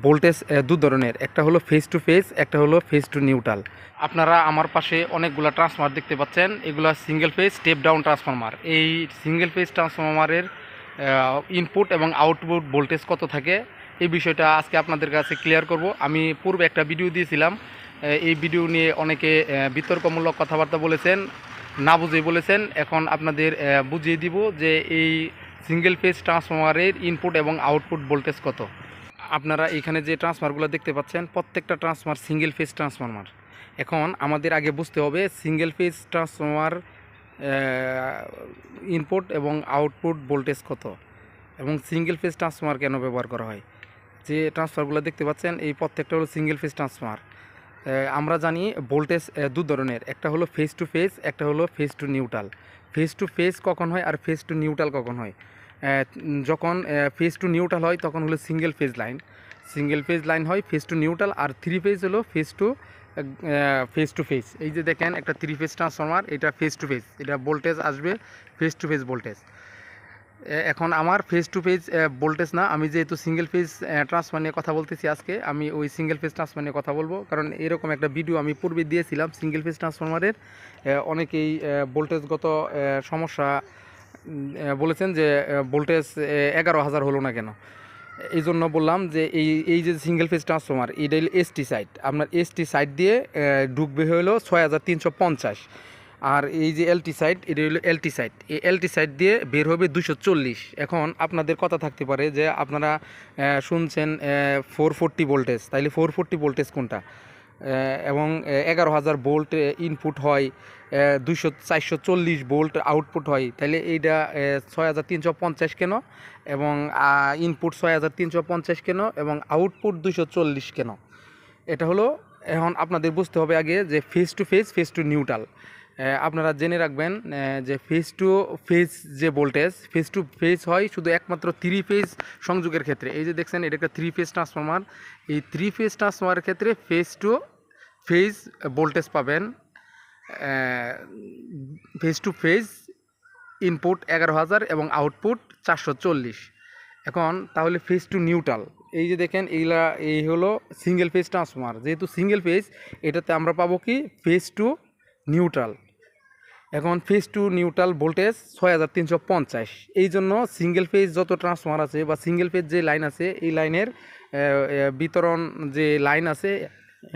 Voltage দু ধরনের, একটা হলো ফেস টু ফেস, একটা হলো ফেস টু নিউট্রাল। আপনারা আমার পাশে অনেকগুলা ট্রান্সফরমার দেখতে পাচ্ছেন, এগুলা single phase step down transformer. এই সিঙ্গেল ফেজ ট্রান্সফরমারের ইনপুট এবং আউটপুট ভোল্টেজ কত থাকে এই বিষয়টা আজকে আপনাদের কাছে ক্লিয়ার করব। আমি পূর্বে একটা ভিডিও দিয়েছিলাম, এই ভিডিও নিয়ে অনেকে বিতর্কমূলক কথাবার্তা বলেছেন, না বুঝেই বলেছেন। এখন আপনাদের বুঝিয়ে দিব যে এই সিঙ্গেল ফেজ ট্রান্সফরমারের ইনপুট এবং আউটপুট ভোল্টেজ কত। আপনারা এখানে যে ট্রান্সফরমারগুলো দেখতে পাচ্ছেন, প্রত্যেকটা ট্রান্সফরমার সিঙ্গেল ফেজ ট্রান্সফরমার। এখন আমাদের আগে বুঝতে হবে সিঙ্গেল ফেজ ট্রান্সফরমার ইনপুট এবং আউটপুট ভোল্টেজ কত, এবং সিঙ্গেল ফেজ ট্রান্সফরমার কেন ব্যবহার করা হয়। যে ট্রান্সফরমারগুলো দেখতে পাচ্ছেন এই প্রত্যেকটা হলো সিঙ্গেল ফেজ ট্রান্সফরমার। আমরা জানি ভোল্টেজ দু ধরনের, একটা হলো ফেজ টু ফেজ, একটা হলো phase to neutral. Phase to phase কখন হয় আর ফেজ টু নিউট্রাল কখন হয়? যখন ফেজ টু নিউট্রাল হয় তখন হলো single phase line, single phase line হয় phase to neutral. R three phase হলো ফেজ টু ফেজ। এই যে দেখেন একটা থ্রি ফেজ ট্রান্সফরমার, এটা ফেজ টু ফেজ, এটা ভোল্টেজ আসবে ফেজ টু ফেজ ভোল্টেজ। এখন আমার ফেজ টু ফেজ ভোল্টেজ না, আমি যেহেতু সিঙ্গেল ফেজ ট্রান্সফার নিয়ে কথা বলতেছি আজকে, আমি ওই সিঙ্গেল ফেজ ট্রান্সফার নিয়ে কথা বলবো। কারণ এরকম একটা ভিডিও আমি পূর্বে দিয়েছিলাম সিঙ্গেল ফেজ ট্রান্সফরমারের। অনেকেই ভোল্টেজগত সমস্যা বলেছেন যে ভোল্টেজ 11,000 হলো না কেন। এই জন্য বললাম যে এই যে সিঙ্গেল ফেজ ট্রান্সফরমার, এটা হলো এসটি সাইট, আপনার এসটি সাইট দিয়ে ঢুকবে হলো 6,350। আর এই যে এলটি সাইট, এটা হলো এলটি সাইট, এই এলটি সাইট দিয়ে বের হবে 240। এখন আপনাদের কথা থাকতে পারে যে আপনারা শুনছেন 440 ভোল্টেজ, তাইলে 440 ভোল্টেজ কোনটা? এবং 11,000 ভোল্ট ইনপুট হয়, 440 ভোল্ট আউটপুট হয়, তাহলে এইটা 6,350 কেন, এবং ইনপুট 6,350 কেন, এবং আউটপুট 240 কেন? এটা হলো, এখন আপনাদের বুঝতে হবে আগে যে phase to phase, phase to neutral. আপনারা জেনে রাখবেন যে ফেজ টু ফেজ যে ভোল্টেজ, ফেজ টু ফেজ হয় শুধু একমাত্র থ্রি ফেজ সংযোগের ক্ষেত্রে। এই যে দেখছেন এটা একটা থ্রি ফেজ ট্রান্সফরমার, এই থ্রি ফেজ ট্রান্সফরমারের ক্ষেত্রে ফেজ টু ফেজ ভোল্টেজ পাবেন ফেজ টু ফেজ ইনপুট 11,000 এবং আউটপুট 440। এখন তাহলে ফেজ টু নিউট্রাল, এই যে দেখেন এইগুলা, এই হলো সিঙ্গেল ফেজ ট্রান্সফরমার। যেহেতু সিঙ্গেল ফেজ, এটাতে আমরা পাবো কি ফেজ টু নিউট্রাল। এখন ফেজ টু নিউট্রাল ভোল্টেজ 6,350। এই জন্য সিঙ্গেল ফেজ যত ট্রান্সফরমার আছে বা সিঙ্গেল ফেজ যে লাইন আছে, এই লাইনের বিতরণ যে লাইন আছে,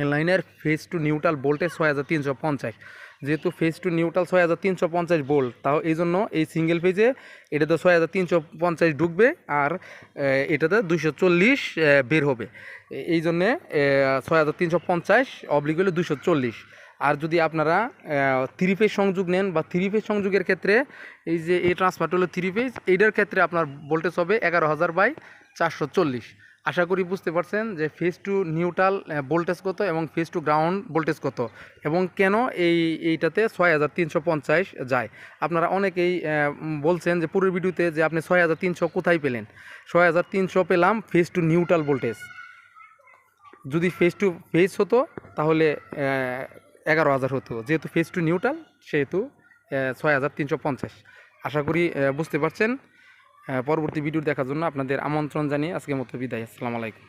এই লাইনের ফেজ টু নিউট্রাল ভোল্টেজ 6,350। যেহেতু ফেজ টু নিউট্রাল 6,350 ভোল্ট, তাও এই জন্য এই সিঙ্গেল ফেজে এটাতে 6,350 ঢুকবে, আর এটাতে 240 বের হবে। এই জন্যে 6,350 অবলিক হলে 240। আর যদি আপনারা থ্রি ফেজ সংযোগ নেন বা থ্রি ফেজ সংযোগের ক্ষেত্রে, এই যে এই ট্রান্সফারটা হলো থ্রি ফেজ, এইটার ক্ষেত্রে আপনার ভোল্টেজ হবে 11,000/440। আশা করি বুঝতে পারছেন যে ফেজ টু নিউট্রাল ভোল্টেজ কত এবং ফেজ টু গ্রাউন্ড ভোল্টেজ কত, এবং কেন এইটাতে 6,350 যায়। আপনারা অনেকেই বলছেন যে পুরো ভিডিওতে যে আপনি 6,300 কোথায় পেলেন? 6,300 পেলাম ফেজ টু নিউট্রাল ভোল্টেজ। যদি ফেজ টু ফেজ হতো তাহলে 11,000 হতো, যেহেতু ফেজ টু নিউট্রাল সেহেতু 6,350। আশা করি বুঝতে পারছেন। পরবর্তী ভিডিও দেখার জন্য আপনাদের আমন্ত্রণ জানিয়ে আজকের মতো বিদায়। আসসালামু আলাইকুম।